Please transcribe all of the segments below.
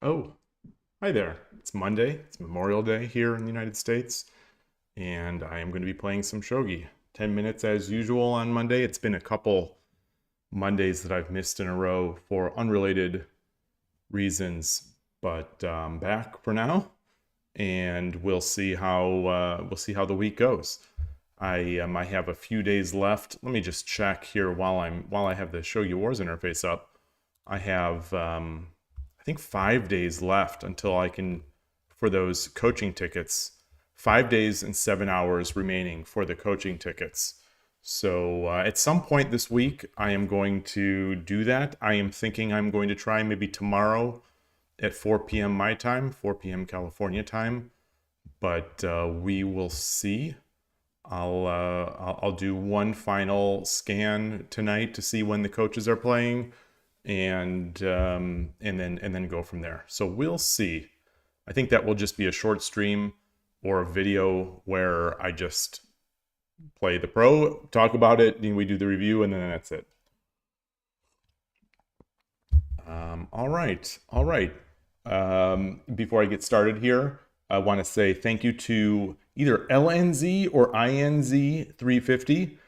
Oh, hi there. It's Monday. It's Memorial Day here in the United States, and I am going to be playing some Shogi. 10 minutes as usual on Monday. It's been a couple Mondays that I've missed in a row for unrelated reasons, but I'm back for now, and we'll see how the week goes. I have a few days left. Let me just check here while I have the Shogi Wars interface up. I have I think 5 days left until I can for those coaching tickets. 5 days and 7 hours remaining for the coaching tickets. So at some point this week, I am going to do that. I am thinking I'm going to try maybe tomorrow at 4 p.m. my time, 4 p.m. California time, but we will see. I'll do one final scan tonight to see when the coaches are playing, and then go from there. So we'll see. I think that will just be a short stream or a video where I just play the pro, talk about it, and we do the review, and then that's it. All right. Before I get started here, I want to say thank you to either LNZ or INZ350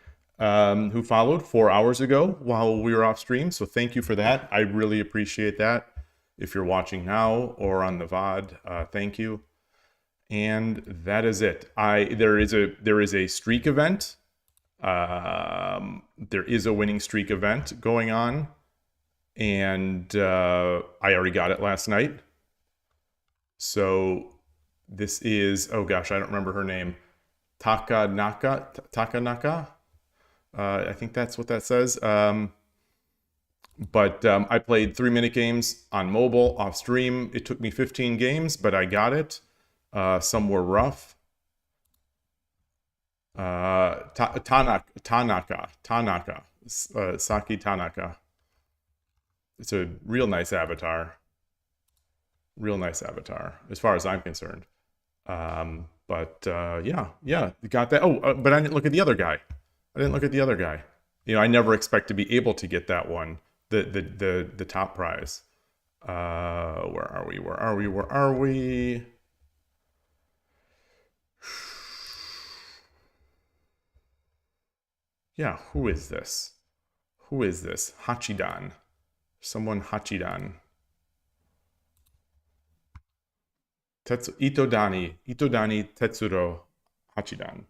who followed 4 hours ago while we were off stream. So thank you for that. I really appreciate that. If you're watching now or on the VOD, thank you. And that is it. There is a streak event. There is a winning streak event going on, and I already got it last night. So this is, oh gosh, I don't remember her name. Takanaka. I think that's what that says. But I played 3-minute games on mobile off stream. It took me 15 games, but I got it. Some were rough. Tanaka, Saki Tanaka. It's a real nice avatar. Real nice avatar, as far as I'm concerned. Yeah, you got that. Oh, but I didn't look at the other guy. I never expect to be able to get that one, the top prize. Where are we? Yeah, who is this? Hachidan. Someone Hachidan. Itodani Tetsuro Hachidan.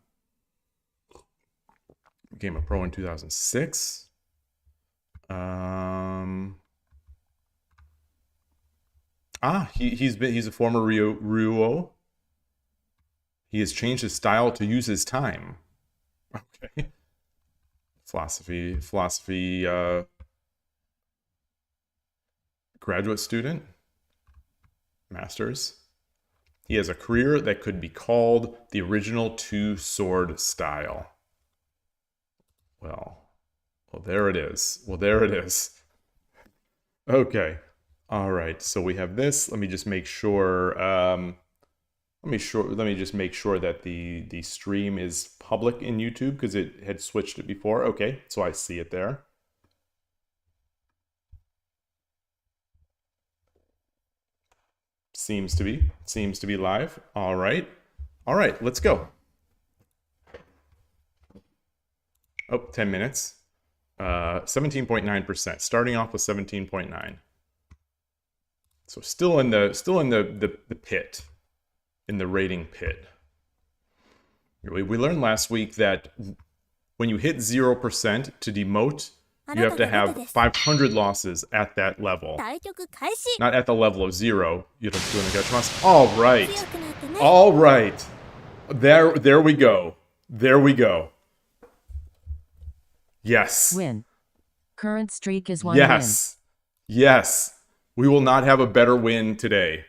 Became a pro in 2006. He's a former Ryuo. He has changed his style to use his time. Okay. Philosophy graduate student. Masters. He has a career that could be called the original two-sword style. Well, there it is. Okay. All right. So we have this. Let me just make sure. Let me just make sure that the stream is public in YouTube, because it had switched it before. Okay. So I see it there. Seems to be live. All right. Let's go. Oh, 10 minutes. 17.9%. Starting off with 17.9. So still in the pit, in the rating pit. We learned last week that when you hit 0% to demote, you have to have 500 losses at that level. Not at the level of 0. All right. There we go. Yes. Win. Current streak is 1 win. Yes. We will not have a better win today.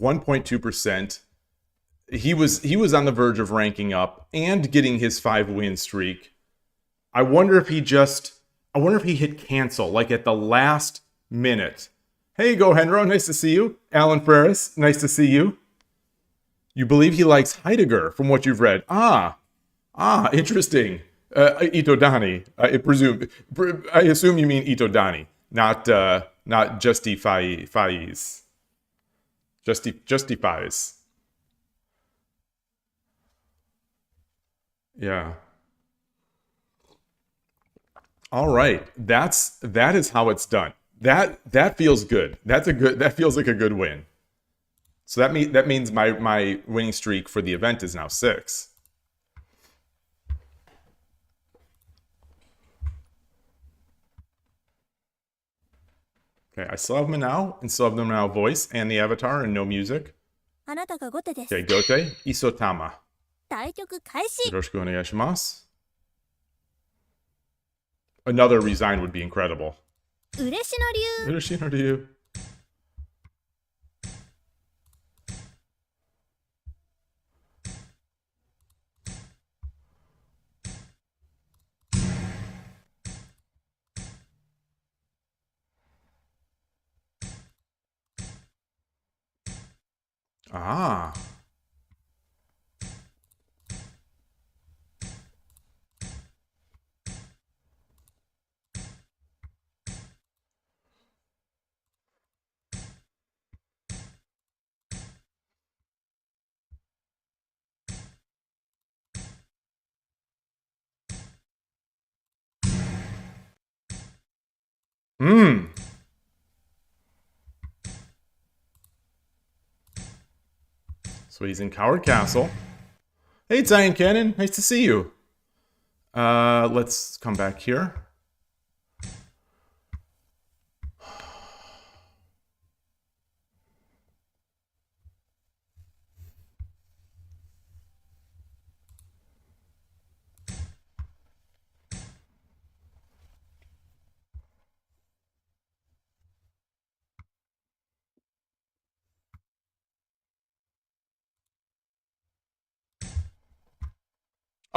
1.2%. He was on the verge of ranking up and getting his 5-win streak. I wonder if he hit cancel, like at the last minute. Hey, Go Henro, nice to see you. Alan Ferris, nice to see you. You believe he likes Heidegger, from what you've read. Interesting. Itodani, I assume you mean Itodani. not justifies. Justifies. Yeah. All right. That is how it's done. That feels good. That feels like a good win. So that means my winning streak for the event is now 6. Okay, I still have Manao and still have the Manao voice and the avatar and no music. あなたが後手です。 Okay, Gote Isotama. 対局開始。 Yoroshiku onegaishimasu. Another resign would be incredible. 嬉しの流。 Urashino to you. Ah. Hmm. So he's in Coward Castle. Hey, Zion Cannon. Nice to see you. Let's come back here.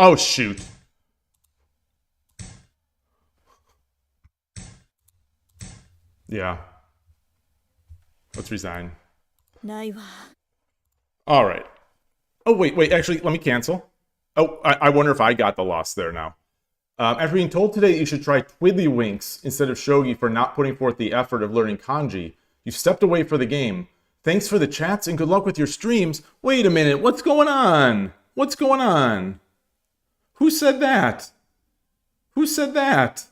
Oh, shoot. Yeah. Let's resign. ないわ。 All right. Oh, wait. Actually, let me cancel. Oh, I wonder if I got the loss there now. After being told today that you should try Twiddlywinks instead of Shogi for not putting forth the effort of learning kanji, you've stepped away for the game. Thanks for the chats and good luck with your streams. Wait a minute. What's going on? What's going on? Who said that? Who said that?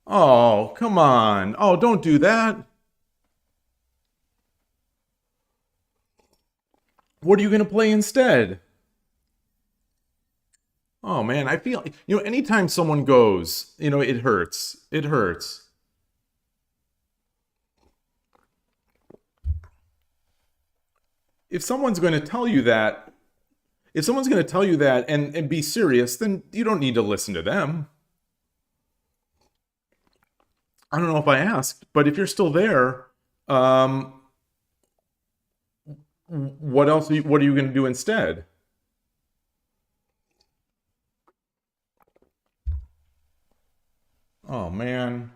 Oh, come on. Oh, don't do that. What are you going to play instead? Oh, man, I feel... anytime someone goes, it hurts. It hurts. If someone's going to tell you that... If someone's going to tell you that and be serious, then you don't need to listen to them. I don't know if I asked, but if you're still there, what else? What are you going to do instead? Oh man.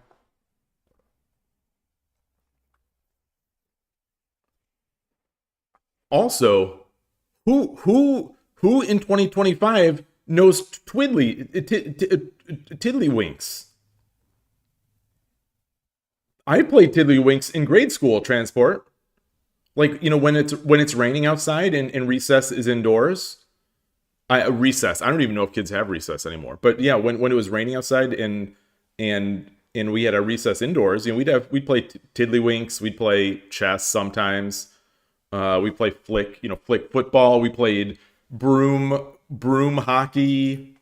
Also, who in 2025 knows Tiddlywinks? I played Tiddlywinks in grade school, Transport. Like, when it's raining outside and recess is indoors. Recess. I don't even know if kids have recess anymore. But yeah, when it was raining outside and we had a recess indoors, we'd play Tiddlywinks, we'd play chess sometimes. We play flick football. We played broom hockey,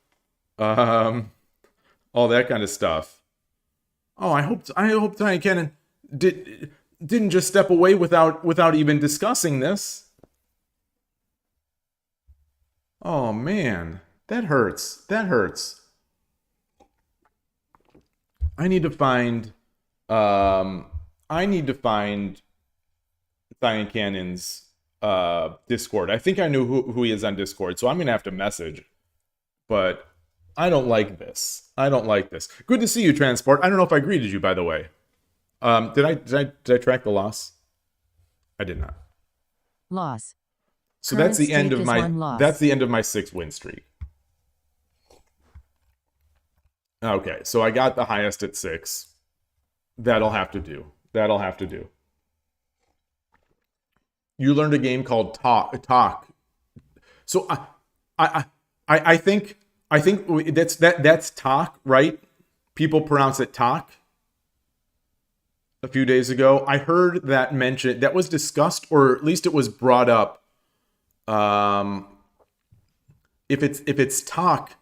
all that kind of stuff. Oh, I hope Tiny Cannon didn't just step away without even discussing this. Oh man, that hurts. That hurts. I need to find Tiny Cannon's Discord. I think I knew who he is on Discord, so I'm gonna have to message. But I don't like this. I don't like this. Good to see you, Transport. I don't know if I greeted you, by the way. Did I track the loss? I did not. Loss. So Current that's the end streak of is my 1 loss. that's the end of my 6-win streak. Okay, so I got the highest at 6. That'll have to do. That'll have to do. You learned a game called Talk. So I think that's Talk, right? People pronounce it Talk. A few days ago, I heard that mentioned, that was discussed, or at least it was brought up. If it's Talk,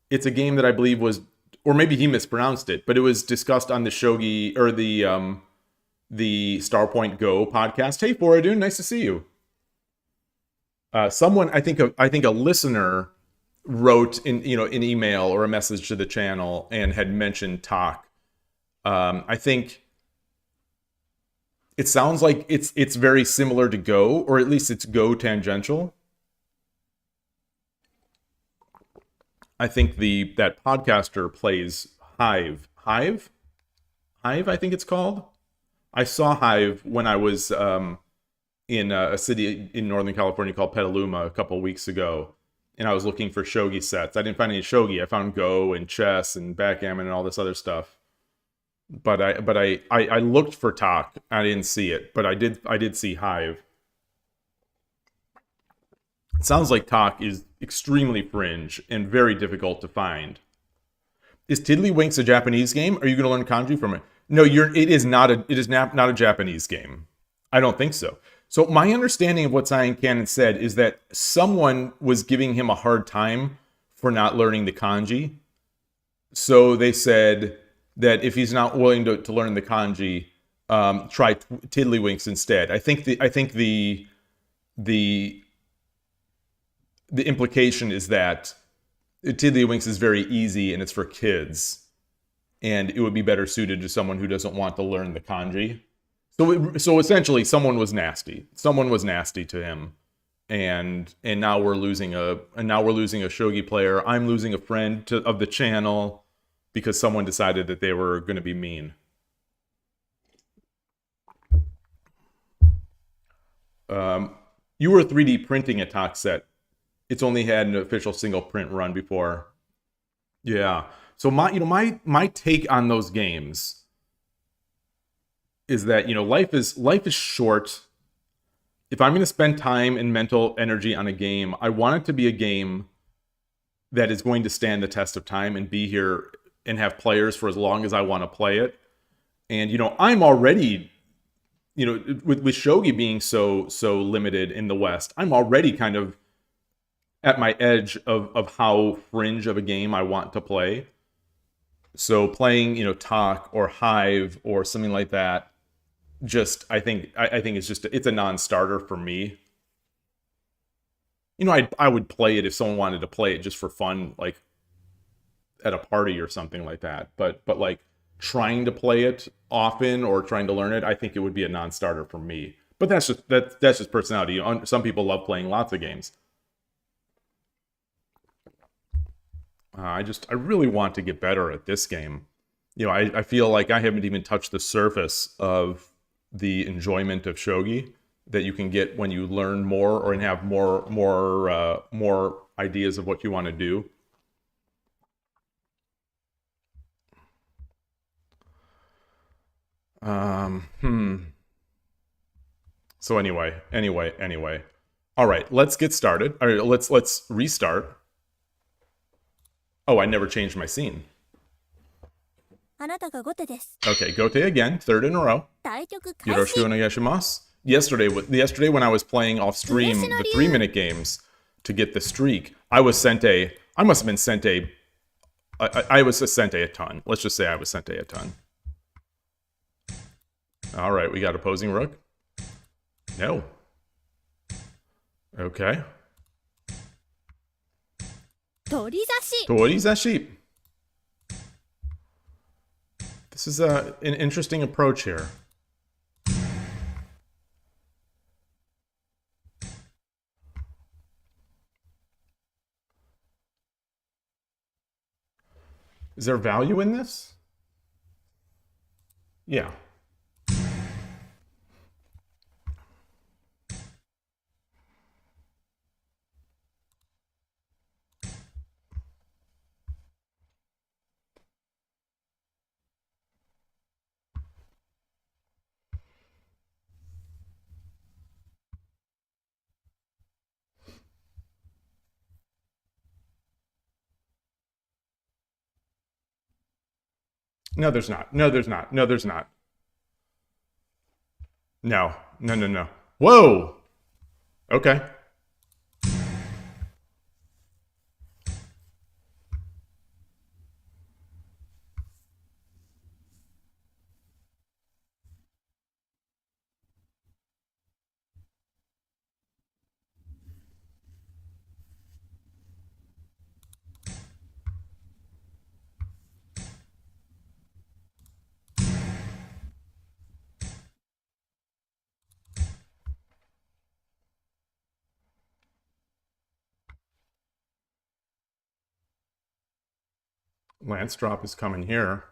it's a game that I believe was, or maybe he mispronounced it, but it was discussed on the Shogi, or the Starpoint Go podcast. Hey, Foradun, nice to see you. Someone, I think a listener wrote in an email or a message to the channel and had mentioned Talk. I think it sounds like it's very similar to Go, or at least it's Go tangential. I think that podcaster plays Hive. Hive, I think it's called. I saw Hive when I was in a city in Northern California called Petaluma a couple weeks ago, and I was looking for Shogi sets. I didn't find any Shogi. I found Go and chess and backgammon and all this other stuff. But I looked for Talk. I didn't see it, but I did see Hive. It sounds like Talk is extremely fringe and very difficult to find. Is Tiddlywinks a Japanese game? Are you going to learn kanji from it? No, it is not a Japanese game. I don't think so. So my understanding of what Cyan Cannon said is that someone was giving him a hard time for not learning the kanji. So they said that if he's not willing to learn the kanji, try Tiddlywinks instead. I think the implication is that Tiddlywinks is very easy and it's for kids, and it would be better suited to someone who doesn't want to learn the kanji. So essentially, someone was nasty. Someone was nasty to him, and now we're losing a shogi player. I'm losing a friend of the channel because someone decided that they were going to be mean. You were 3D printing a Talk set. It's only had an official single print run before. Yeah. So my take on those games is that, life is short. If I'm going to spend time and mental energy on a game, I want it to be a game that is going to stand the test of time and be here and have players for as long as I want to play it. And I'm already, with Shogi being so limited in the West, I'm already kind of at my edge of how fringe of a game I want to play. So playing, Talk or Hive or something like that, I think it's a non-starter for me. I would play it if someone wanted to play it just for fun, like at a party or something like that. But like trying to play it often or trying to learn it, I think it would be a non-starter for me. But that's just personality. Some people love playing lots of games. I really want to get better at this game. I feel like I haven't even touched the surface of the enjoyment of shogi that you can get when you learn more or have more ideas of what you want to do. So anyway. All right, let's get started. All right, let's restart. Oh, I never changed my scene. Okay, Gote again, third in a row. Yoroshiku onegaishimasu. Yesterday when I was playing off stream the 3-minute games to get the streak, I must have been sente. I was a sente a ton. Let's just say I was sente a ton. All right, we got opposing rook. No. Okay. Torizashi. This is an interesting approach here. Is there value in this? Yeah. No, there's not. No, there's not. No, there's not. No. No, no, no. Whoa! Okay. Lance drop is coming here.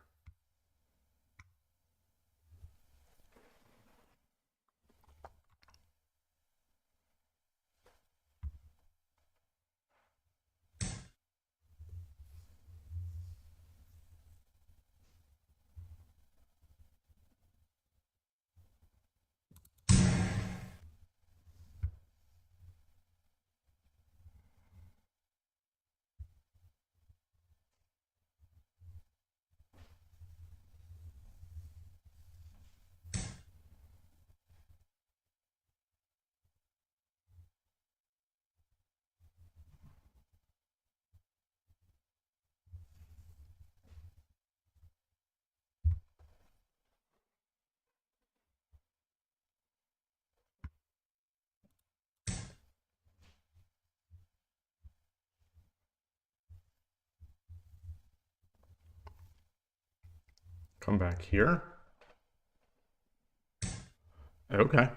Come back here. Okay.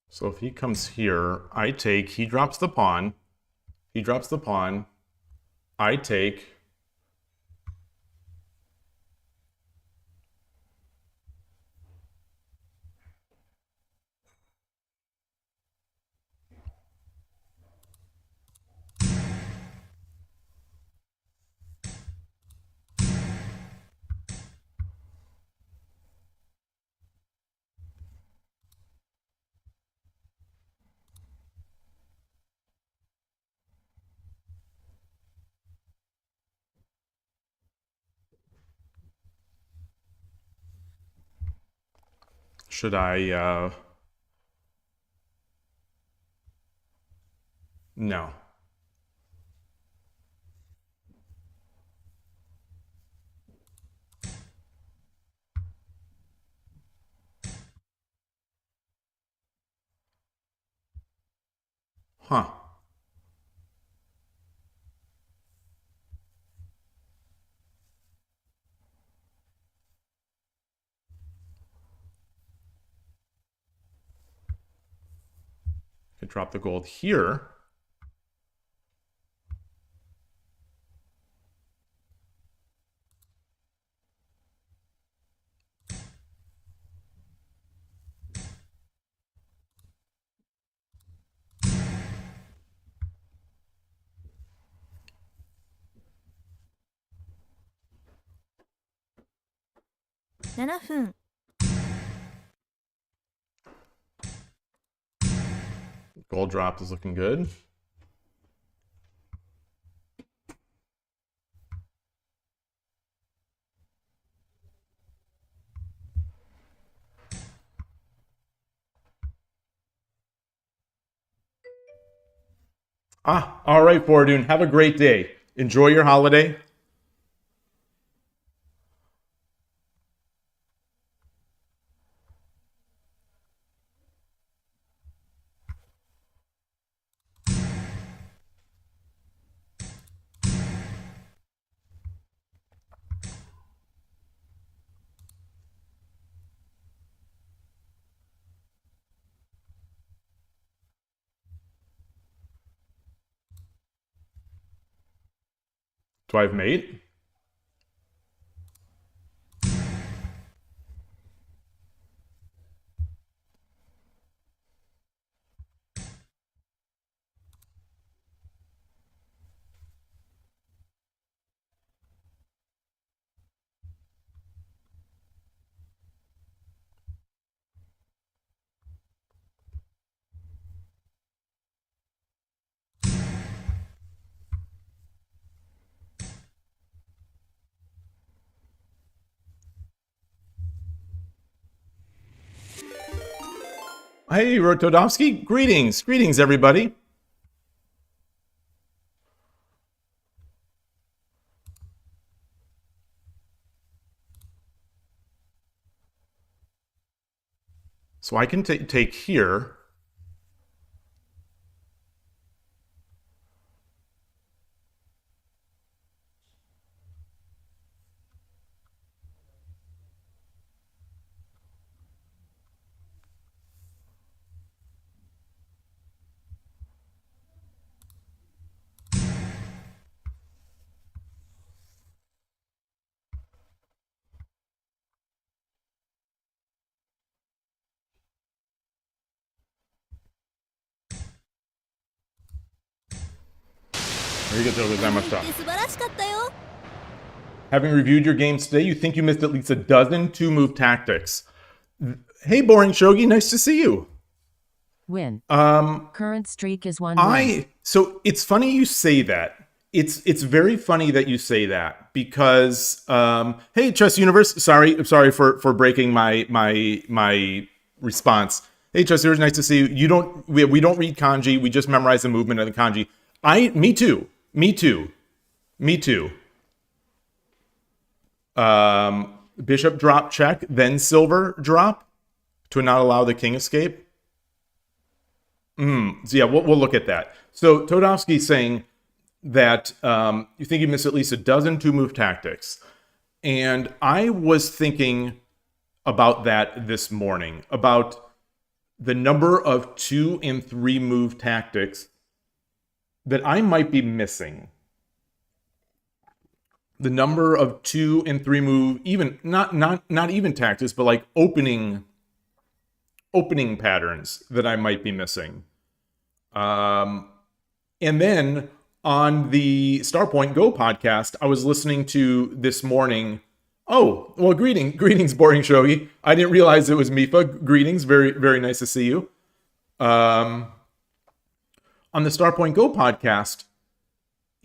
So if he comes here, I take, he drops the pawn, he drops the pawn, I take, should I, no. Huh. Could drop the gold here. Gold drop is looking good. All right, Fortune. Have a great day. Enjoy your holiday. Do I have mate? Hey, Rotodovsky. Greetings. Greetings, everybody. So I can take here. Having reviewed your games today, you think you missed at least a dozen two-move tactics. Hey, Boring Shogi, nice to see you. Win. Current streak is 1 win. So it's funny you say that. It's very funny that you say that because hey, Chess Universe, sorry for breaking my response. Hey, Chess Universe, nice to see you. We don't read kanji. We just memorize the movement of the kanji. Me too. Bishop drop check, then silver drop to not allow the king escape. So yeah, we'll look at that. So Todovsky's saying that you think you missed at least a dozen two-move tactics. And I was thinking about that this morning, about the number of 2 and 3 move tactics that I might be missing. The number of 2 and 3 move, even not even tactics, but like opening patterns that I might be missing. And then on the Starpoint Go podcast, I was listening to this morning. Oh, well, greetings, Boring Shogi. I didn't realize it was Mifa. Greetings, very, very nice to see you. On the Starpoint Go podcast,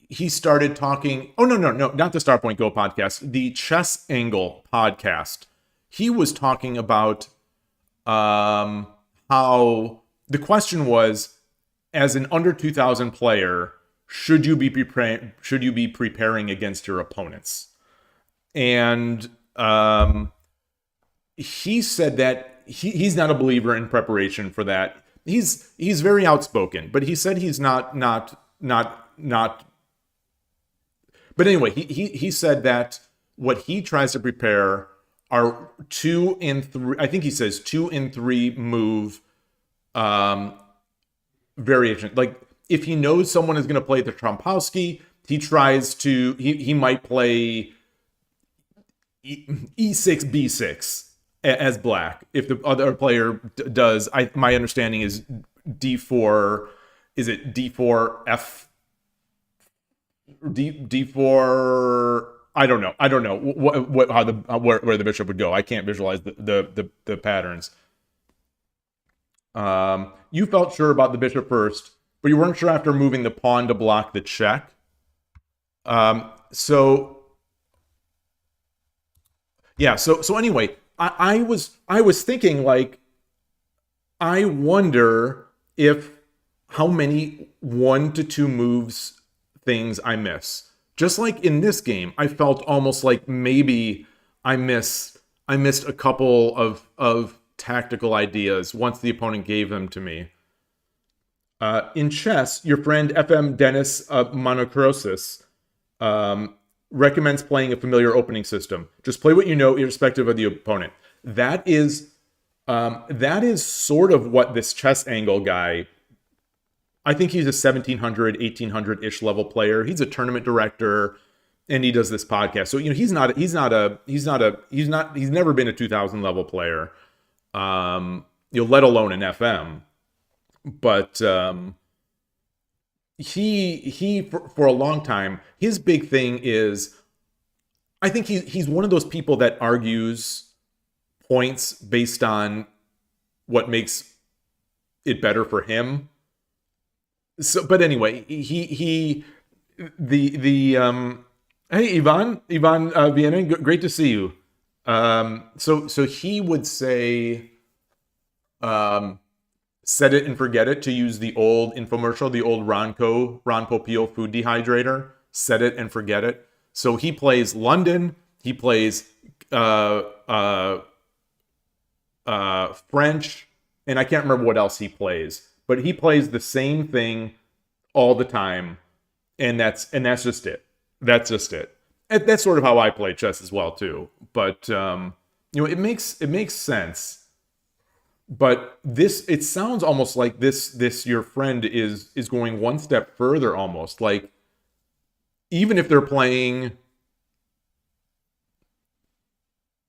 he started talking. Oh, no, not the Starpoint Go podcast, the Chess Angle podcast. He was talking about how the question was, as an under 2000 player, should you be preparing against your opponents? And he said that he's not a believer in preparation for that. He's very outspoken, but he said he's not. But anyway, he said that what he tries to prepare are 2 and 3. I think he says 2 and 3 move variation. Like if he knows someone is going to play the Trompowsky, he tries to. He might play E6 B6 as black. If the other player does, my understanding is D4. Is it D4 F? D4. I don't know where the bishop would go. I can't visualize the patterns. You felt sure about the bishop first, but you weren't sure after moving the pawn to block the check. So anyway, I was thinking, like, I wonder if how many 1 to 2 moves things I miss. Just like in this game, I felt almost like maybe I missed a couple of tactical ideas once the opponent gave them to me. In chess, your friend FM Dennis Monocrosis recommends playing a familiar opening system. Just play what you know, irrespective of the opponent. That is sort of what this Chess Angle guy. I think he's a 1700, 1800-ish level player. He's a tournament director. and he does this podcast. So, he's never been a 2000 level player, let alone an FM. But he for a long time, his big thing is, I think he's one of those people that argues points based on what makes it better for him. So, but anyway, hey, Ivan Vienna, great to see you. So he would say, set it and forget it, to use the old infomercial, the old Ron Popeil food dehydrator. Set it and forget it. So he plays London. He plays French, and I can't remember what else he plays. But he plays the same thing all the time, and that's just it. That's just it. And that's sort of how I play chess as well too. But it makes sense. But it sounds almost like this your friend is going one step further, almost like, even if they're playing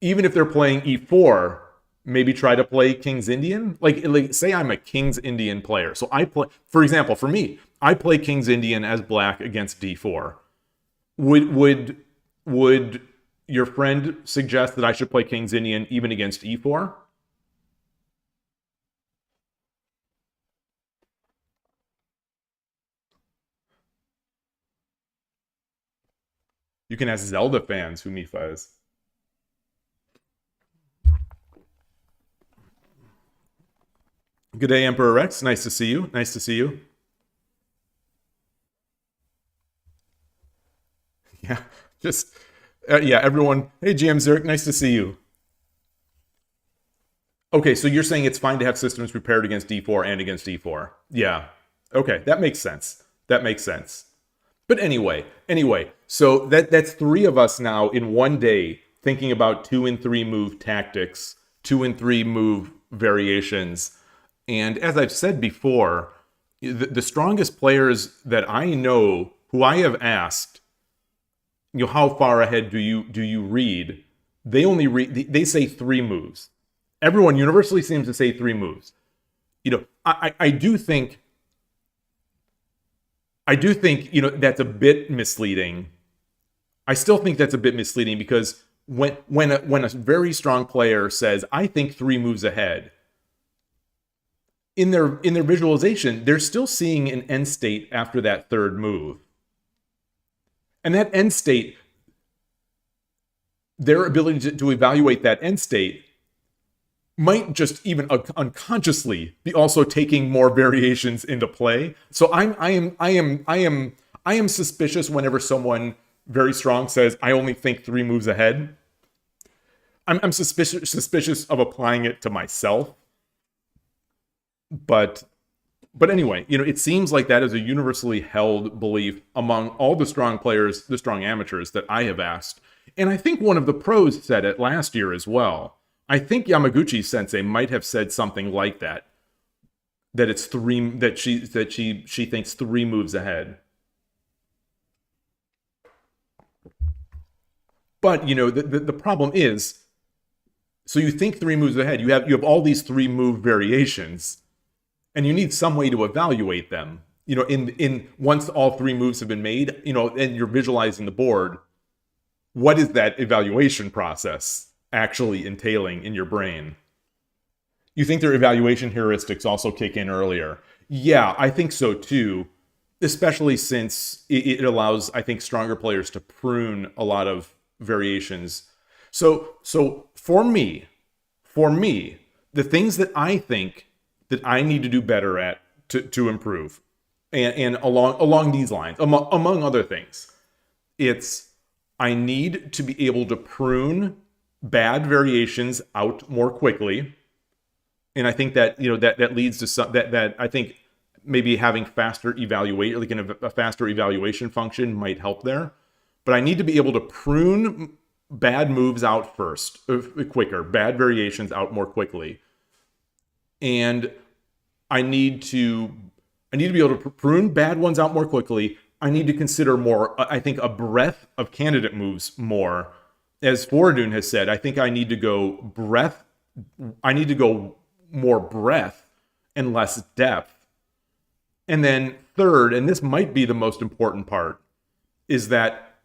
e4, maybe try to play King's Indian. Like say I'm a King's Indian player. So I play, for example, for me, I play King's Indian as black against d4. Would your friend suggest that I should play King's Indian even against e4? You can ask Zelda fans who Mifa is. Good day, Emperor Rex. Nice to see you. Nice to see you. Yeah, everyone. Hey, GM Zurich. Nice to see you. Okay, so you're saying it's fine to have systems prepared against d4 and against e4. Yeah. Okay, that makes sense. That makes sense. But anyway, so that's three of us now in one day thinking about 2 and 3 move tactics, 2 and 3 move variations. And as I've said before, the strongest players that I know, who I have asked, how far ahead do you read? They say 3 moves. Everyone universally seems to say 3 moves. I do think that's a bit misleading. I still think that's a bit misleading, because when a very strong player says, I think 3 moves ahead, in their visualization, they're still seeing an end state after that third move. And that end state, their ability to evaluate that end state might just even unconsciously be also taking more variations into play. So I am suspicious whenever someone very strong says, I only think 3 moves ahead. I'm suspicious of applying it to myself. But anyway, it seems like that is a universally held belief among all the strong players, the strong amateurs that I have asked. And I think one of the pros said it last year as well. I think Yamaguchi Sensei might have said something like that. That it's 3, that she thinks 3 moves ahead. But the problem is, so you think 3 moves ahead. You have all these 3 move variations, and you need some way to evaluate them. In once all 3 moves have been made, and you're visualizing the board, what is that evaluation process actually entailing in your brain? You think their evaluation heuristics also kick in earlier? Yeah, I think so too. Especially since it allows, I think, stronger players to prune a lot of variations. So for me, the things that I think that I need to do better at to improve, and along these lines, among other things, it's I need to be able to prune bad variations out more quickly. And I think that that leads to some that I think maybe having faster evaluate, like a faster evaluation function, might help there. But I need to be able to prune bad moves out quicker, bad variations out more quickly. And I need to be able to prune bad ones out more quickly. I need to consider more, I think, a breadth of candidate moves more. As Foradun has said, I think I need to go more breadth and less depth. And then third, and this might be the most important part, is that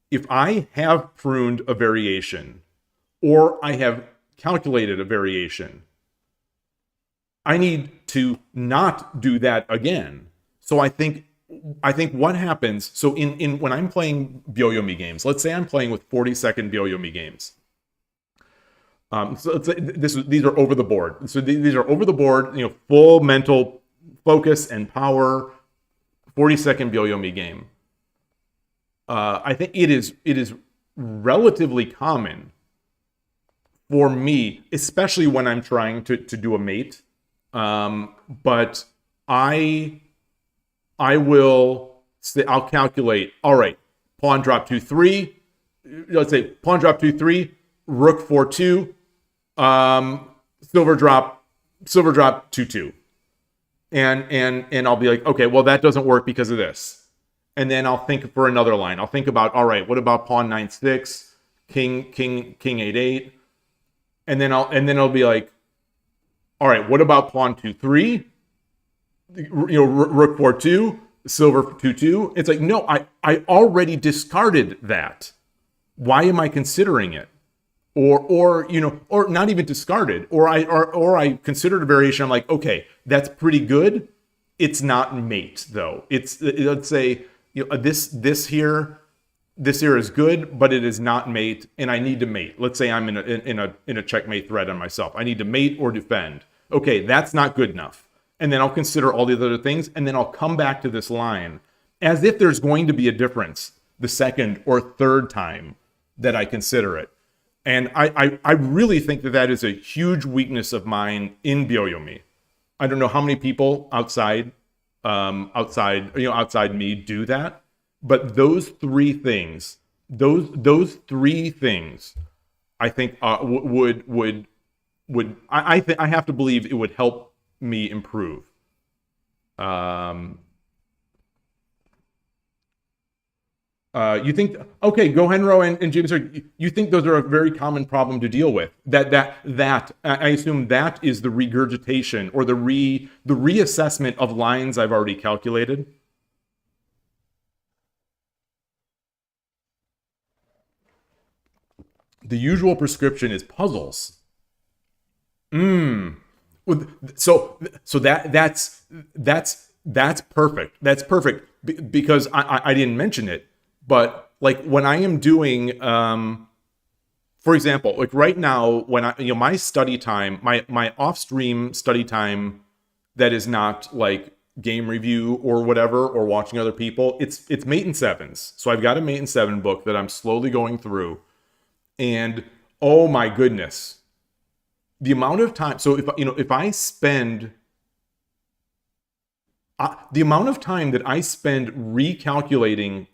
if I have pruned a variation or I have calculated a variation, I need to not do that again. So I think what happens, so in when I'm playing Byoyomi games, let's say I'm playing with 40-second Byoyomi games. So let's say these are over the board. So these are over the board, full mental focus and power, 40-second Byoyomi game. I think it is relatively common for me, especially when I'm trying to do a mate. But I'll calculate, all right, pawn drop 2-3. Let's say pawn drop 2-3, rook 4-2, silver drop 2-2. And I'll be like, okay, well, that doesn't work because of this. And then I'll think for another line. I'll think about, all right, what about pawn 9-6, king 8-8? And then I'll be like, all right, what about pawn 2-3? Rook 4-2, silver 2-2. It's like, no, I already discarded that. Why am I considering it? Or not even discarded. Or I considered a variation. I'm like, okay, that's pretty good. It's not mate though. Let's say this here is good, but it is not mate, and I need to mate. Let's say I'm in a checkmate thread on myself. I need to mate or defend. Okay, that's not good enough. And then I'll consider all the other things, and then I'll come back to this line as if there's going to be a difference the second or third time that I consider it. And I really think that is a huge weakness of mine in Byoyomi. I don't know how many people outside me do that, but those three things, I think I have to believe it would help me improve. You think, okay, Gohenro and James, you think those are a very common problem to deal with? That I assume that is the regurgitation or the reassessment of lines I've already calculated. The usual prescription is puzzles. So that's perfect. That's perfect because I didn't mention it, but like when I am doing, for example, like right now when my study time, my off-stream study time that is not like game review or whatever or watching other people, it's mate in sevens. So I've got a mate in seven book that I'm slowly going through, and oh my goodness. The amount of time, so if I spend, the amount of time that I spend recalculating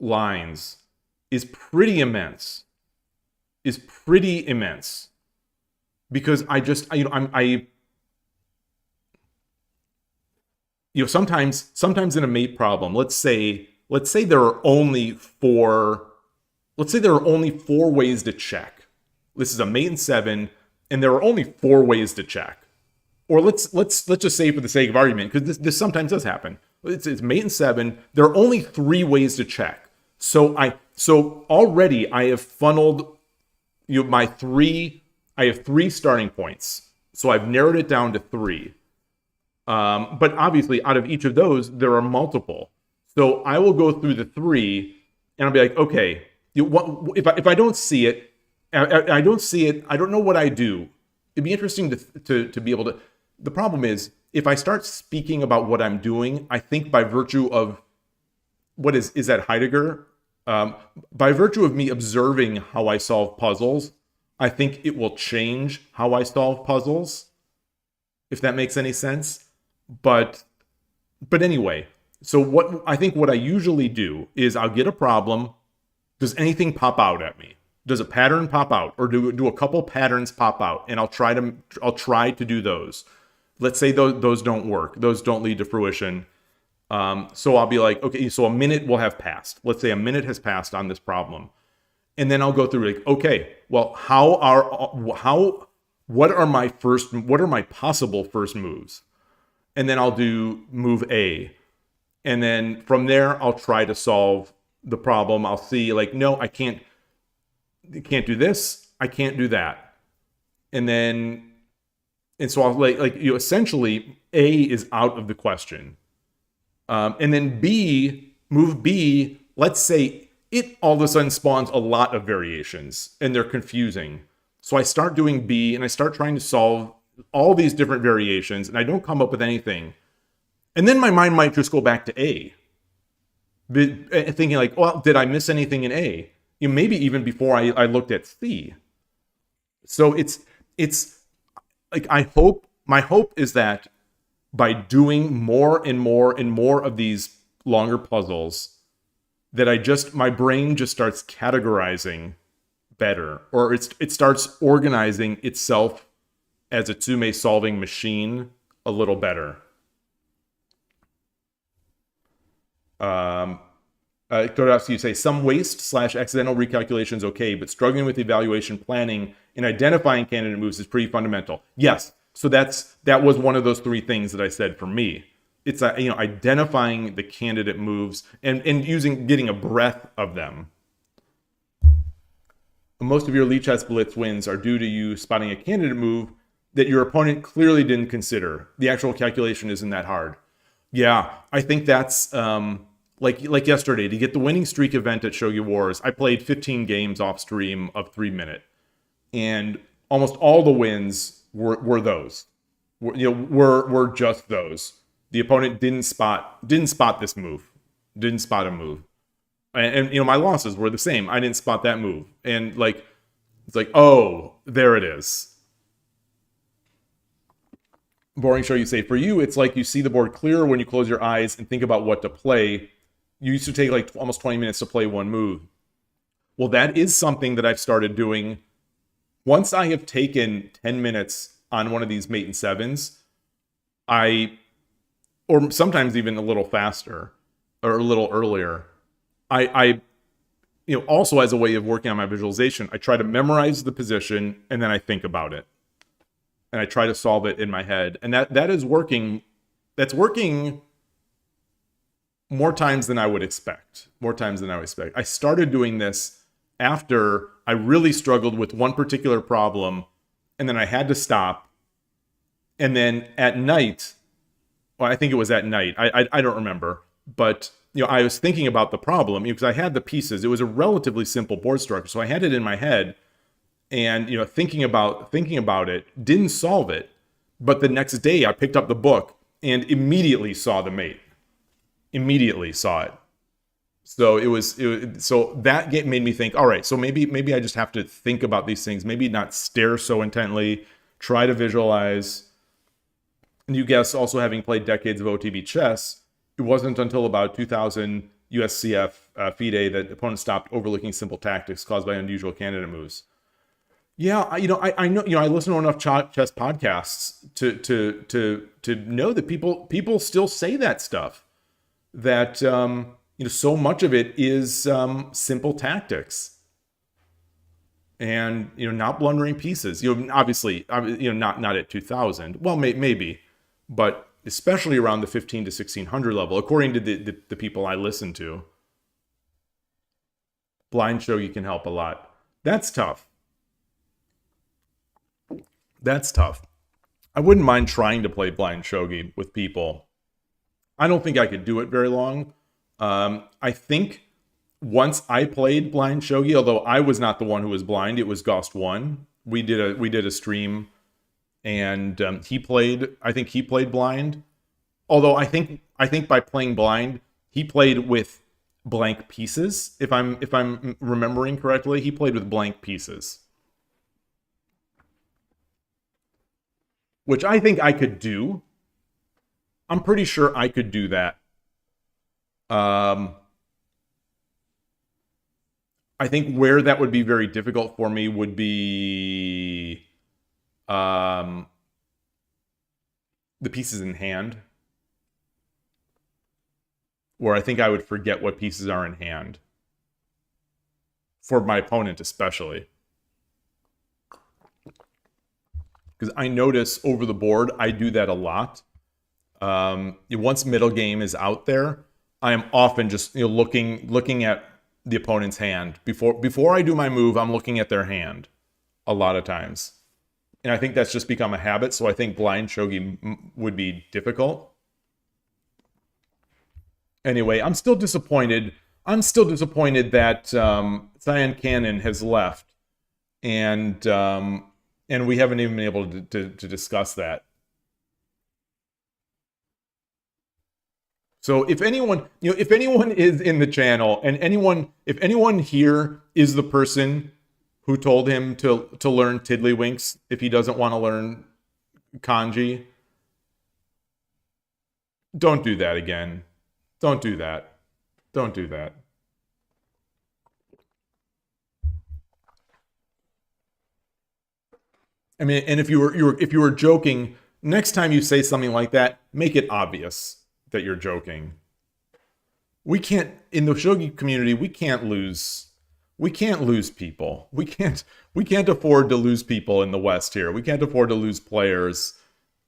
lines is pretty immense. Because I just, sometimes in a mate problem, let's say there are only four ways to check. This is a mate in seven, and there are only 4 ways to check. Or let's just say for the sake of argument, because this sometimes does happen. It's mate in 7. There are only 3 ways to check. So already I have funneled my 3. I have 3 starting points. So I've narrowed it down to 3. But obviously, out of each of those, there are multiple. So I will go through the 3, and I'll be like, okay, if I don't see it. I don't see it. I don't know what I do. It'd be interesting to be able to. The problem is, if I start speaking about what I'm doing, I think by virtue of what is that Heidegger? By virtue of me observing how I solve puzzles, I think it will change how I solve puzzles, if that makes any sense. But anyway, so what I usually do is I'll get a problem. Does anything pop out at me? Does a pattern pop out, or do a couple patterns pop out? And I'll try to do those. Let's say those don't work. Those don't lead to fruition. So I'll be like, okay, so a minute will have passed. Let's say a minute has passed on this problem. And then I'll go through like, okay, well, what are my possible first moves? And then I'll do move A. And then from there, I'll try to solve the problem. I'll see like, no, I can't do this. I can't do that. And so I'll essentially A is out of the question. And then move B, let's say it all of a sudden spawns a lot of variations and they're confusing. So I start doing B and I start trying to solve all these different variations and I don't come up with anything. And then my mind might just go back to A. Thinking like, well, did I miss anything in A? Maybe even before I looked at C. So it's like my hope is that by doing more and more and more of these longer puzzles, that my brain just starts categorizing better, or it starts organizing itself as a Tsume solving machine a little better. You say some waste/accidental recalculations okay, but struggling with evaluation, planning, and identifying candidate moves is pretty fundamental. Yes, so that was one of those three things that I said for me. It's identifying the candidate moves and getting a breadth of them. Most of your Lee Chess Blitz wins are due to you spotting a candidate move that your opponent clearly didn't consider. The actual calculation isn't that hard. Yeah, I think that's like yesterday, to get the winning streak event at Shogi Wars, I played 15 games off stream of 3 minute, and almost all the wins were those. Were just those. The opponent didn't spot this move, didn't spot a move, and my losses were the same. I didn't spot that move, and it's like, oh, there it is. Boring Show, you say, for you, it's like you see the board clearer when you close your eyes and think about what to play. You used to take like almost 20 minutes to play one move. Well, that is something that I've started doing. Once I have taken 10 minutes on one of these mate and sevens, or sometimes even a little faster or a little earlier, I also as a way of working on my visualization, I try to memorize the position and then I think about it. And I try to solve it in my head. And that is working. That's working more times than I would expect. I started doing this after I really struggled with one particular problem, and then I had to stop. And then at night, well, I think it was at night, I don't remember, but I was thinking about the problem because I had the pieces. It was a relatively simple board structure, so I had it in my head, and thinking about it, didn't solve it. But the next day, I picked up the book and immediately saw the mate. Immediately saw it. So so that made me think, all right, so maybe I just have to think about these things, maybe not stare so intently, try to visualize. And you guess, also having played decades of OTB chess, it wasn't until about 2000 USCF FIDE that opponents stopped overlooking simple tactics caused by unusual candidate moves. Yeah, I know, I listen to enough chess podcasts to know that people still say that stuff. That so much of it is simple tactics, and not blundering pieces. Obviously, not at 2000. Well, maybe, but especially around the 15 to 1600 level, according to the people I listen to. Blind shogi can help a lot. That's tough. I wouldn't mind trying to play blind shogi with people. I don't think I could do it very long. I think once I played blind shogi, although I was not the one who was blind, it was Gost1. We did a stream, and I think he played blind. Although I think by playing blind, he played with blank pieces. If I'm remembering correctly, he played with blank pieces, which I think I could do. I'm pretty sure I could do that. I think where that would be very difficult for me would be the pieces in hand. where I think I would forget what pieces are in hand. For my opponent especially. Because I notice over the board, I do that a lot. Once middle game is out there, I am often just looking at the opponent's hand. Before I do my move, I'm looking at their hand a lot of times. And I think that's just become a habit, so I think blind shogi would be difficult. Anyway, I'm still disappointed. I'm still disappointed that Cyan Cannon has left, and we haven't even been able to discuss that. So if anyone, if anyone is in the channel, and if anyone here is the person who told him to learn Tiddlywinks if he doesn't want to learn kanji, don't do that again. Don't do that. Don't do that. I mean, and if you were joking, next time you say something like that, make it obvious that you're joking. We can't, in the shogi community, we can't lose people. We can't afford to lose people in the West here. We can't afford to lose players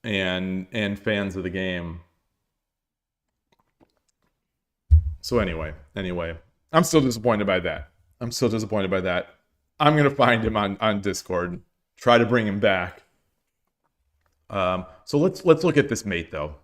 and fans of the game. So anyway, I'm still disappointed by that. I'm gonna find him on Discord, try to bring him back. So let's look at this mate though.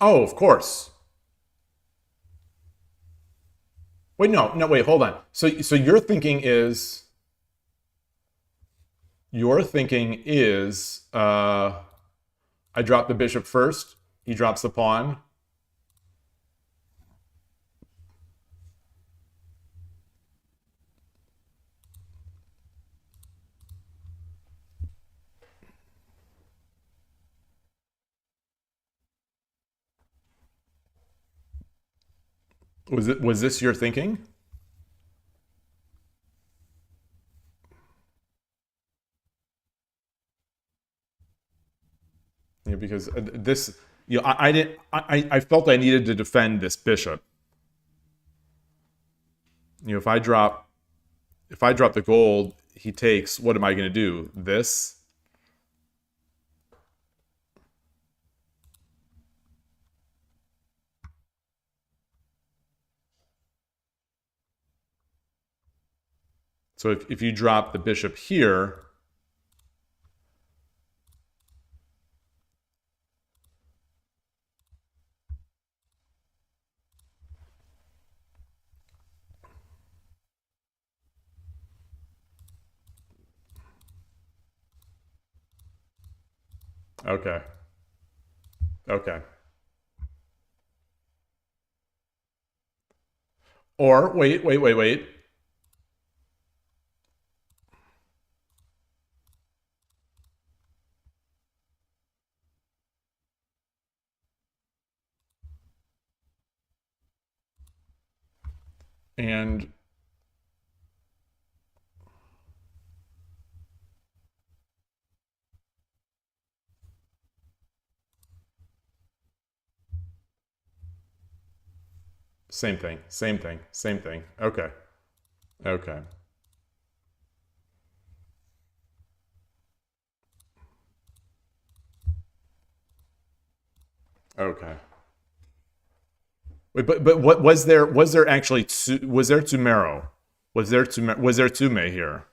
Oh, of course. Wait, no, wait, hold on. So your thinking is I drop the bishop first, he drops the pawn. Was this your thinking? Yeah, because this, I felt I needed to defend this bishop. If I drop the gold, he takes. What am I going to do? This. So if you drop the bishop here, okay. Or wait. And same thing. Okay. Wait, but what was there actually was there Tumero? Was there Tume here?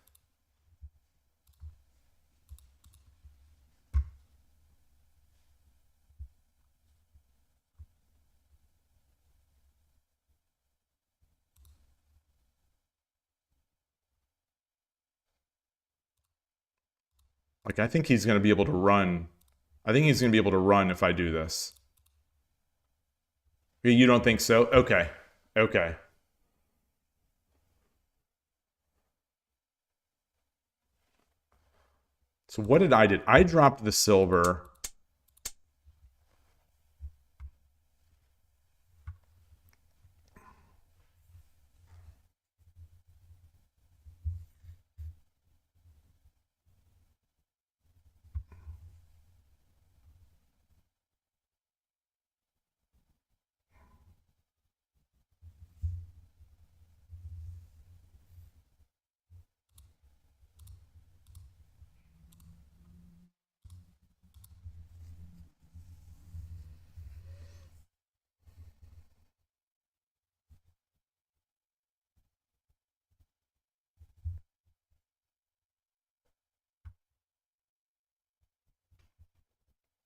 Like, I think he's going to be able to run. I think he's going to be able to run if I do this. You don't think so? Okay. So what did I do? I dropped the silver.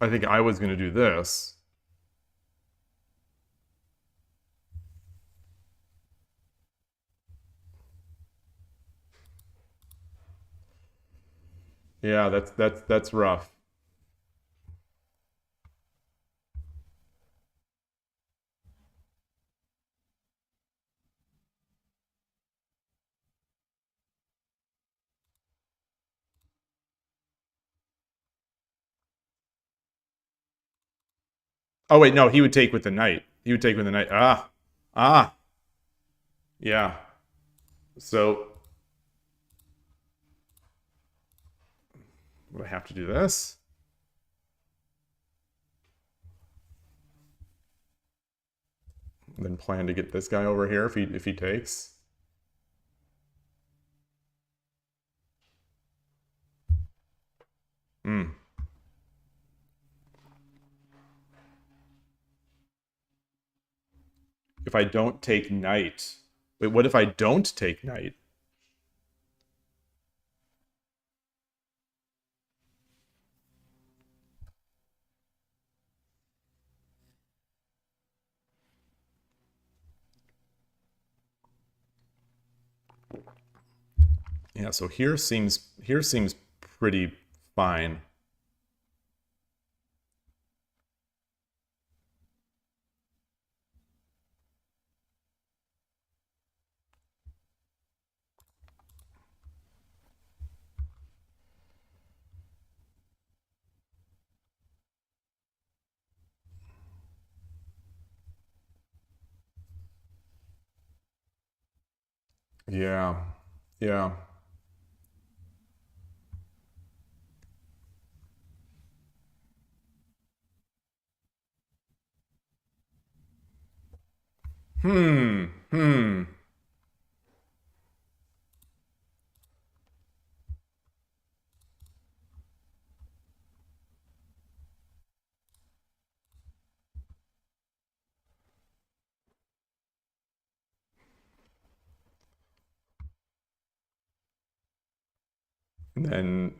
I think I was going to do this. Yeah, that's rough. Oh wait, no, he would take with the knight. He would take with the knight. Ah. Yeah. So would I have to do this? Then plan to get this guy over here if he takes. Hmm. If I don't take knight. Wait, what if I don't take knight? Yeah, so here seems pretty fine. Yeah. Yeah. Hmm. And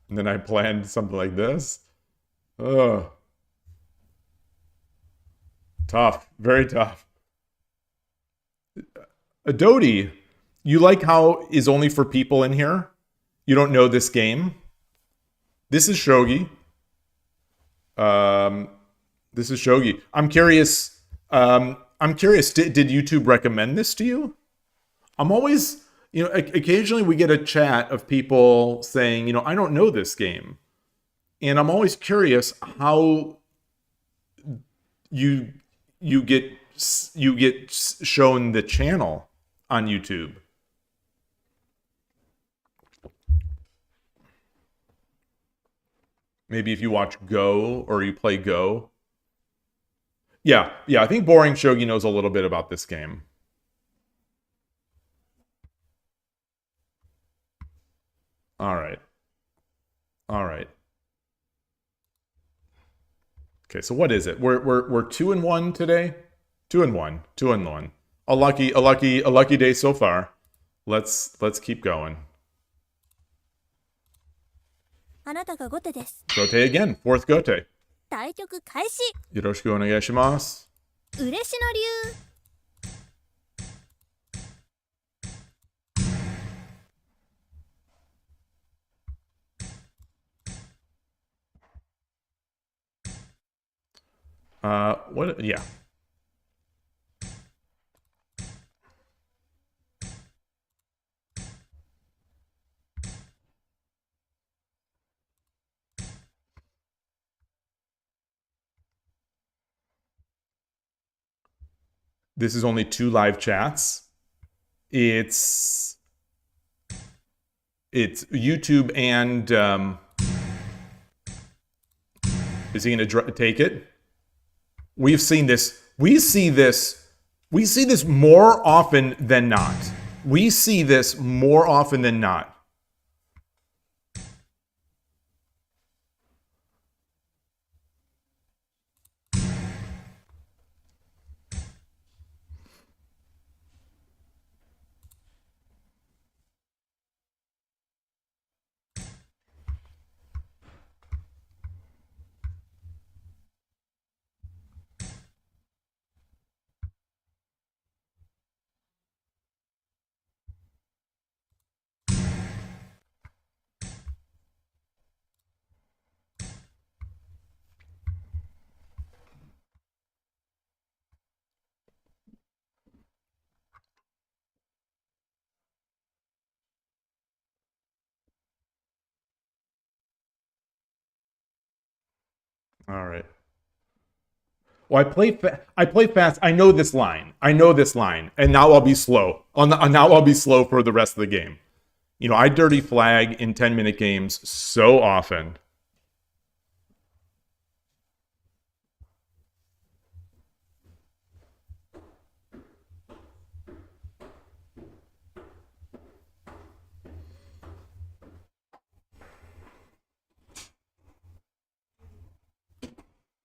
then I planned something like this. Ugh. Tough. Very tough. Adoti, you like how is only for people in here? You don't know this game? This is Shogi. This is Shogi. I'm curious. Did YouTube recommend this to you? I'm always, occasionally we get a chat of people saying, I don't know this game, and I'm always curious how you get shown the channel on YouTube. Maybe if you watch Go or you play Go. Yeah, I think Boring Shogi knows a little bit about this game. All right. Okay, so what is it? We're 2-1 today. 2-1. A lucky day so far. Let's keep going. あなたが後手です。 Gote again. Fourth Gote. 対局開始。よろしくお願いします。嬉野流。What? Yeah. This is only 2 live chats. It's YouTube and is he going to take it? We've seen this. We see this more often than not. We see this more often than not. All right. Well, I play fast. I know this line. I know this line, and now I'll be slow. Now I'll be slow for the rest of the game. You know, I dirty flag in 10-minute games so often.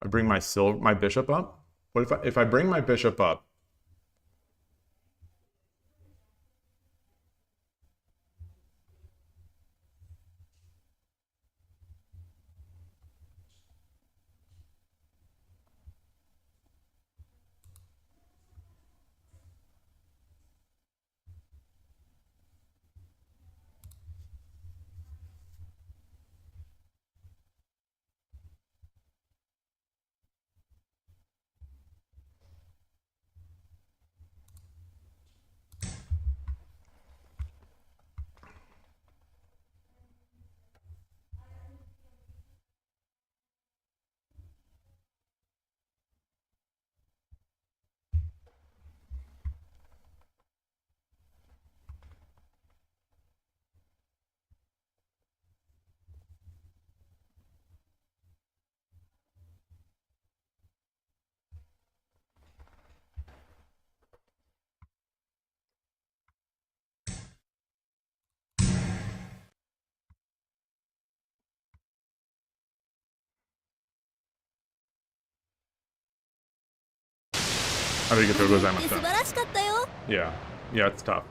I bring my bishop up. What if I bring my bishop up? Yeah, yeah, it's tough.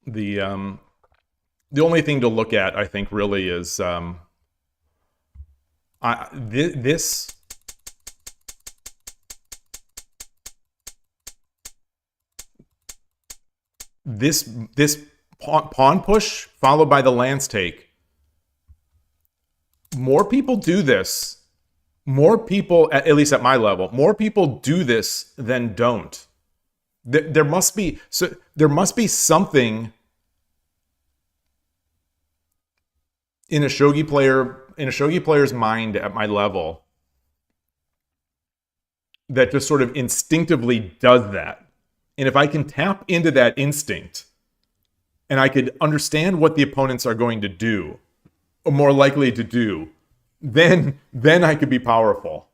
The only thing to look at, I think, really is this. This pawn push followed by the lance take. More people do this. More people, at least at my level, more people do this than don't. There must be something in a shogi player's mind at my level that just sort of instinctively does that. And if I can tap into that instinct and I could understand what the opponents are going to do, or more likely to do, then I could be powerful.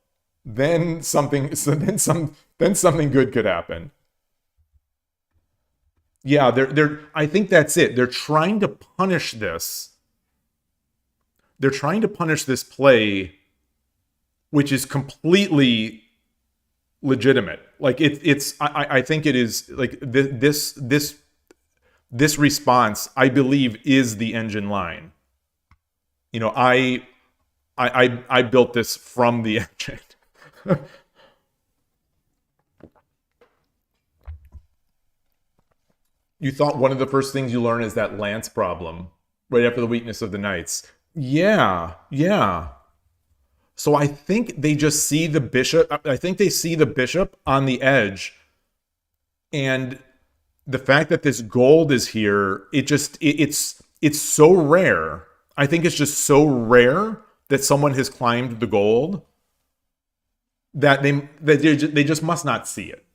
Then something good could happen. Yeah, I think that's it. They're trying to punish this. They're trying to punish this play, which is completely legitimate. Like I think it is like this response, I believe, is the engine line. You know, I built this from the engine. You thought one of the first things you learn is that lance problem right after the weakness of the knights. Yeah. So I think they just see the bishop. I think they see the bishop on the edge. And the fact that this gold is here, it's so rare. I think it's just so rare that someone has climbed the gold that they just must not see it.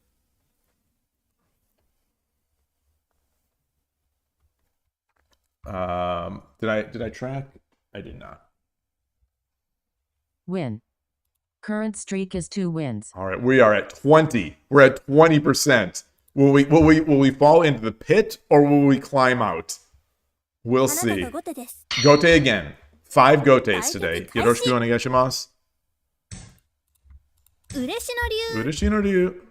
Did I track? I did not. Win. Current streak is 2 wins. All right, we are at 20. We're at 20%. Will we fall into the pit or will we climb out? We'll see. Gote again. 5 gotes today. Yoroshiku onegaishimasu. Ureshi no ryu.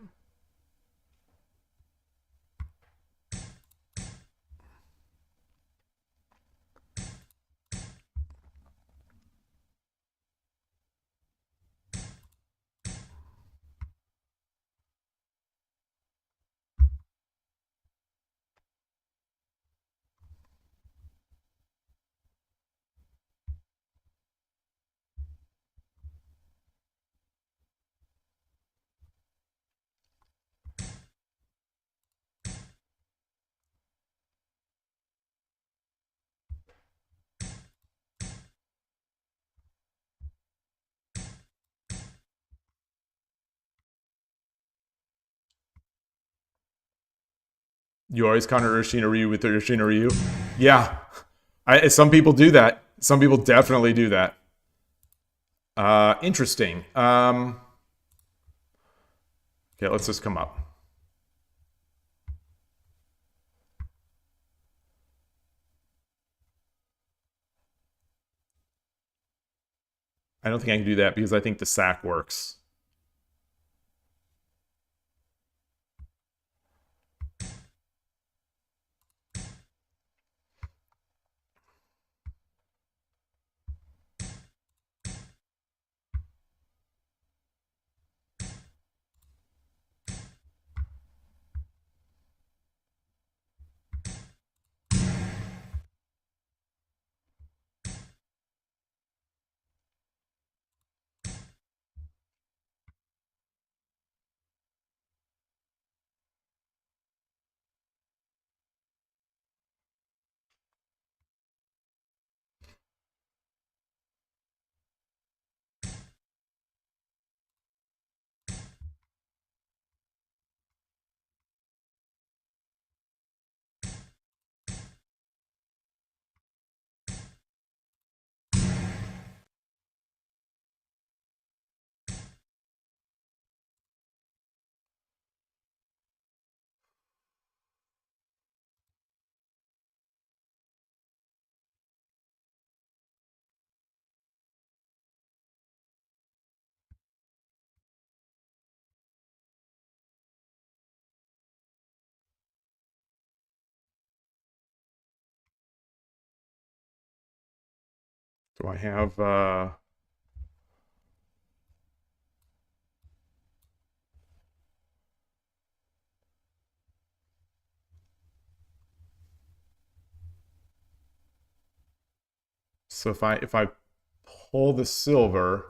You always counter Urshin Ryu with Urshin Ryu? Yeah. Some people do that. Some people definitely do that. Interesting. Okay, let's just come up. I don't think I can do that because I think the sack works. Do I have so if I pull the silver,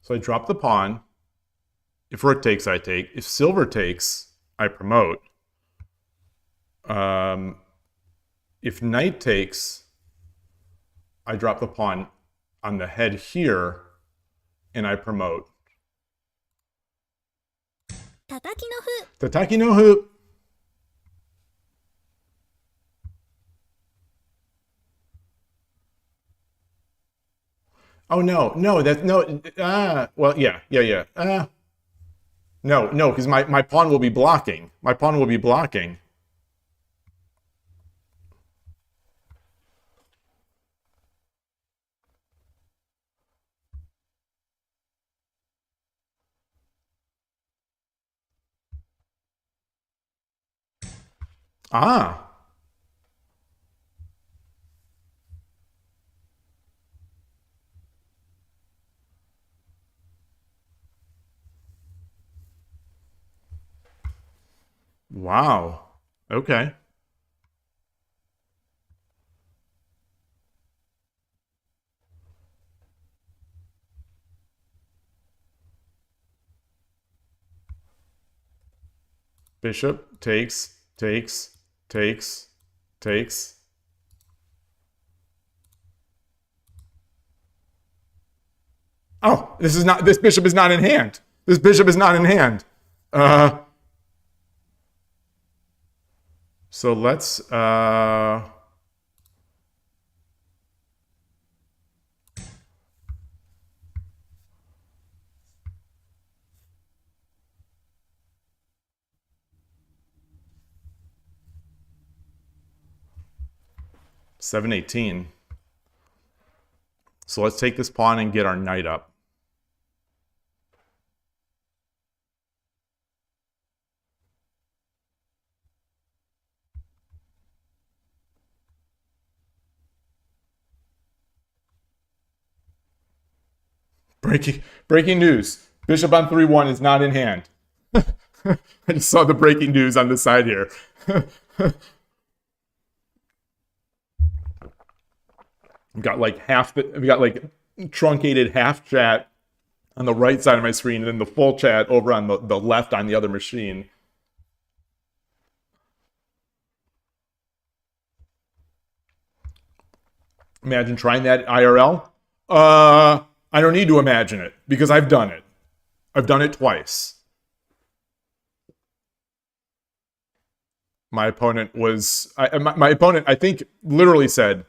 so I drop the pawn. If rook takes, I take. If silver takes, I promote. If knight takes, I drop the pawn on the head here, and I promote. 叩きの歩 Tataki no hoop. Oh no, no, that's no. Well, yeah. No, because my pawn will be blocking. My pawn will be blocking. Ah. Wow. Okay. Bishop takes. Oh, this bishop is not in hand. This bishop is not in hand. So let's 718. So let's take this pawn and get our knight up. Breaking news. Bishop on 3-1 is not in hand. I just saw the breaking news on the side here. We've got like truncated half chat on the right side of my screen, and then the full chat over on the left on the other machine. Imagine trying that IRL. I don't need to imagine it because I've done it. I've done it twice. My opponent was my opponent, I think, literally said,7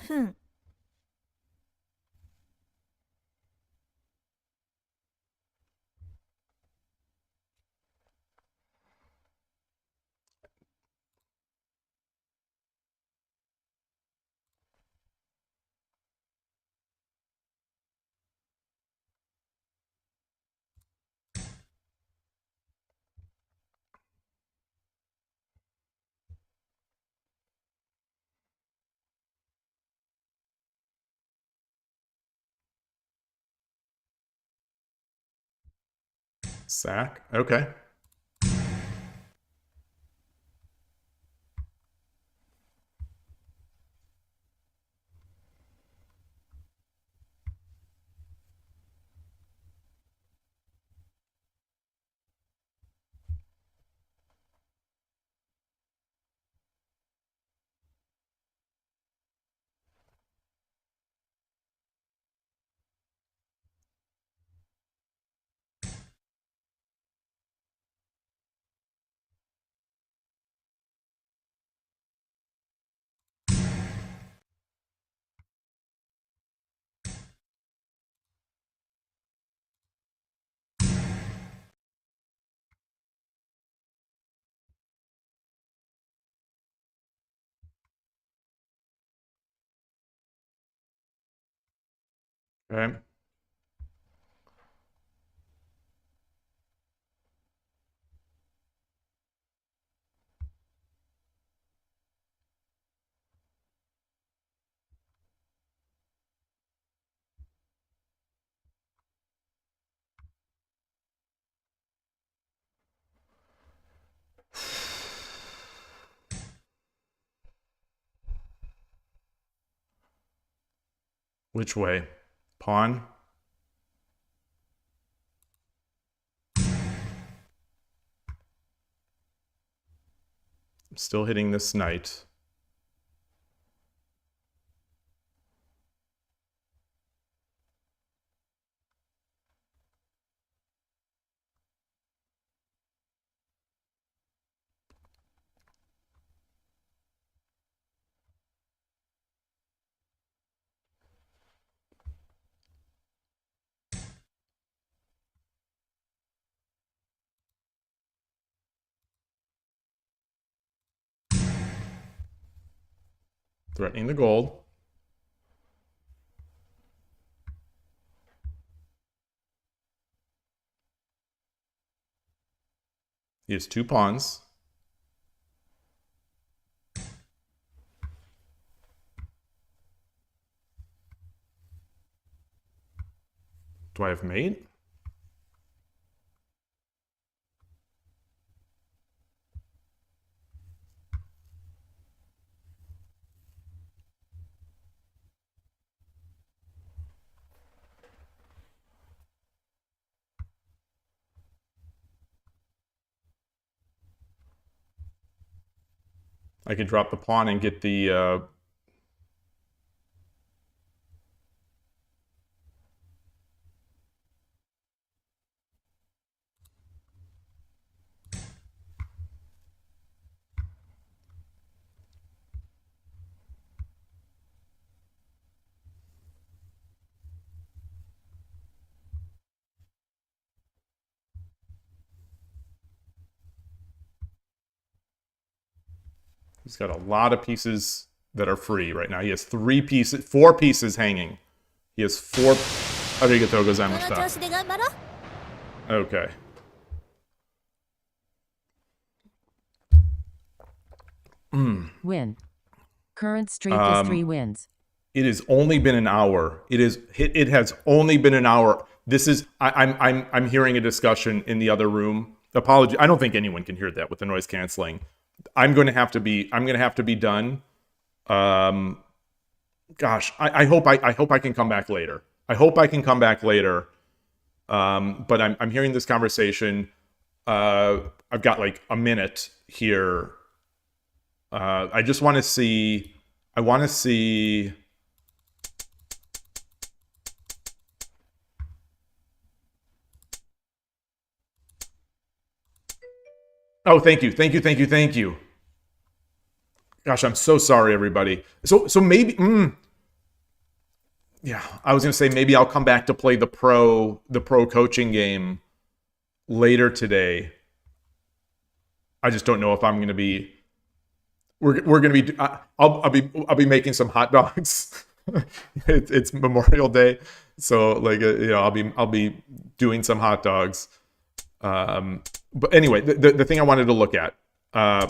分 sack. Okay. Okay. Which way? Pawn? I'm still hitting this knight. Threatening the gold. He has 2 pawns. Do I have mate? I could drop the pawn and get the he's got a lot of pieces that are free right now. He has 4 pieces hanging. He has 4. Arigatou この調 gozaimashita. 子で頑張ろう Okay. Win. Current streak is 3 wins. It has only been an hour. It has only been an hour. This is I'm hearing a discussion in the other room. Apology. I don't think anyone can hear that with the noise canceling. I'm going to have to be done. Gosh, I hope I can come back later. But I'm hearing this conversation. I've got like a minute here. I just want to see. I want to see. Oh, thank you. Gosh, I'm so sorry, everybody. So maybe, yeah, I was gonna say maybe I'll come back to play the pro coaching game later today. I just don't know if I'm gonna be. We're gonna be. I'll be making some hot dogs. It's Memorial Day, so like I'll be doing some hot dogs. But anyway, the thing I wanted to look at. I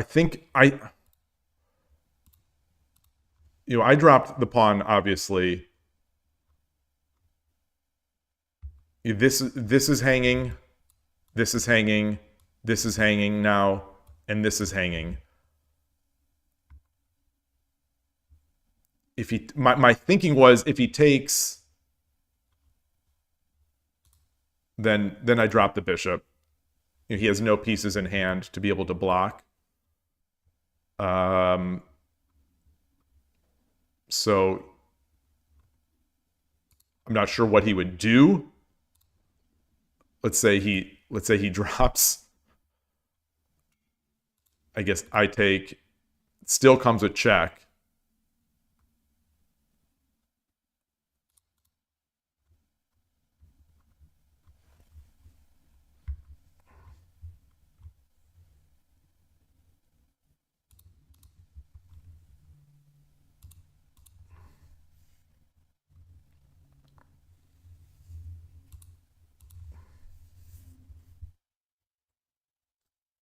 think I dropped the pawn, obviously. This is hanging. This is hanging. This is hanging now. And this is hanging. If he, my thinking was if he takes, then I drop the bishop. He has no pieces in hand to be able to block. So I'm not sure what he would do. Let's say he drops. I guess I take. Still comes a check.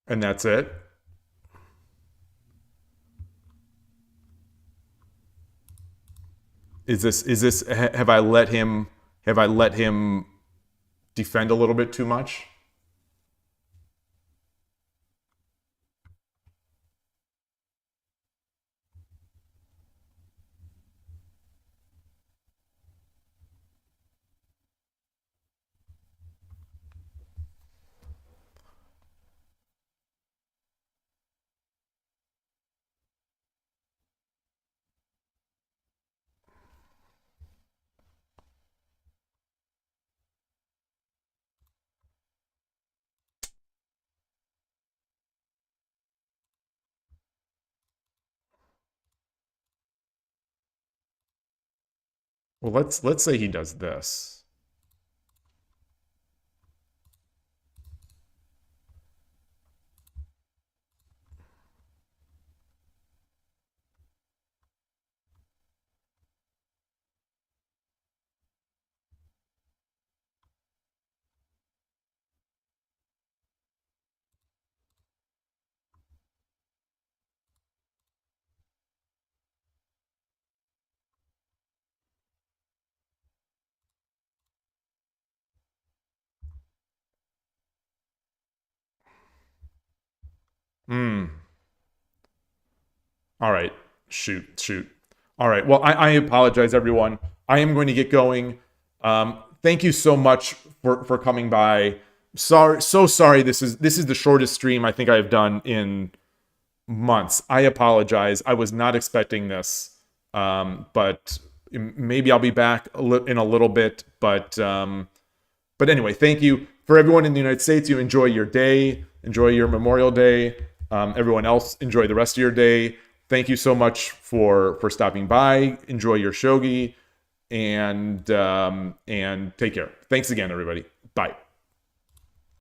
And that's it. Is this have I let him defend a little bit too much? Well, let's say he does this. All right. Shoot. All right. Well, I apologize, everyone. I am going to get going. Thank you so much for coming by. So sorry. This is the shortest stream I think I've done in months. I apologize. I was not expecting this. But maybe I'll be back in a little bit. But anyway, thank you. For everyone in the United States, you enjoy your day. Enjoy your Memorial Day. Everyone else, enjoy the rest of your day. Thank you so much for stopping by. Enjoy your shogi, and take care. Thanks again, everybody. Bye.